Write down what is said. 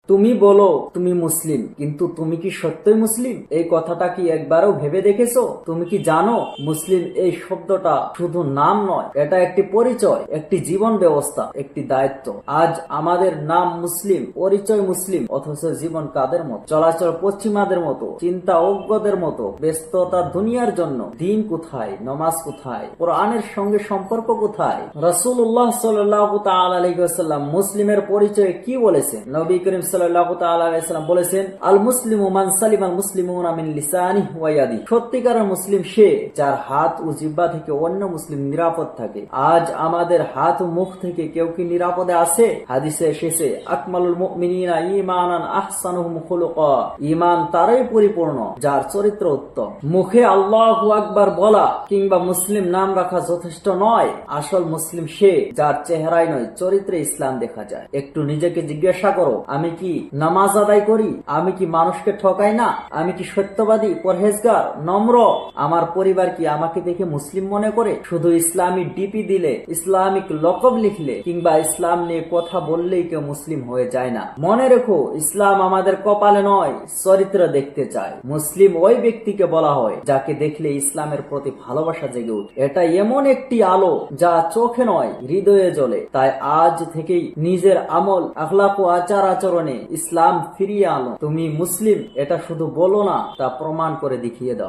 তুমি বলো তুমি মুসলিম, কিন্তু তুমি কি সত্যই মুসলিম? এই কথাটা কি একবারও ভেবে দেখেছো? তুমি কি জানো মুসলিম এই শব্দটা শুধু নাম নয়, এটা একটি পরিচয়, একটি জীবন ব্যবস্থা, একটি দায়িত্ব। আজ আমাদের নাম মুসলিম, পরিচয় মুসলিম, অথচ জীবন কাদের মতো? চলাচল পশ্চিমাদের মতো, চিন্তা অজ্ঞদের মতো, ব্যস্ততা দুনিয়ার জন্য। দিন কোথায়? নমাজ কোথায়? কোরআনের সঙ্গে সম্পর্ক কোথায়? রাসূলুল্লাহ সাল্লাল্লাহু তাআলা আলাইহি ওয়াসাল্লাম মুসলিমের পরিচয় কি বলেছেন? নবী করিম সাল্লাল্লাহু তাআলা আলাইহি ওয়াসাল্লাম বলেছেন, আল মুসলিমু মান সালিমাল মুসলিমুনা মিন লিসানিহি ওয়া ইয়াদিহি। সত্যিকারের মুসলিম সে যার হাত ও জিহ্বা থেকে অন্য মুসলিম নিরাপদ থাকে। আজ আমাদের হাত ও মুখ থেকে কেউ কি নিরাপদে আছে? হাদিসে এসেছে, আকমালুল মুমিনিনা ঈমানান আহসানুহুম খুলুকা। ঈমান তারই পরিপূর্ণ যার চরিত্র উত্তম। মুখে আল্লাহু আকবার বলা কিংবা মুসলিম নাম রাখা যথেষ্ট নয়। আসল মুসলিম সে যার চেহারায় নয়, চরিত্রে ইসলাম দেখা যায়। একটু নিজেকে জিজ্ঞাসা করো, আমি কি নামাজ আদায় করি? আমি কি মানুষকে ঠকাই না? আমি কি সত্যবাদী, পরহেজগার, নম্র? আমার পরিবার কি আমাকে দেখে মুসলিম মনে করে? শুধু ইসলামী ডিপি দিলে, ইসলামিক লকব লিখলে কিংবা ইসলাম নিয়ে কথা বললেই কেউ মুসলিম হয়ে যায় না। মনে রেখো, ইসলাম আমাদের কপালে নয়, চরিত্র দেখতে চায়। মুসলিম ওই ব্যক্তিকে বলা হয় যাকে দেখলে ইসলামের প্রতি ভালোবাসা জেগে ওঠে। এটা এমন একটি আলো যা চোখে নয়, হৃদয়ে জ্বলে। তাই আজ থেকেই নিজের আমল, আখলাক ও আচার আচরণে ইসলাম ফিরিয়ে আনো। তুমি মুসলিম এটা শুধু বলো না, তা প্রমাণ করে দেখিয়ে দাও।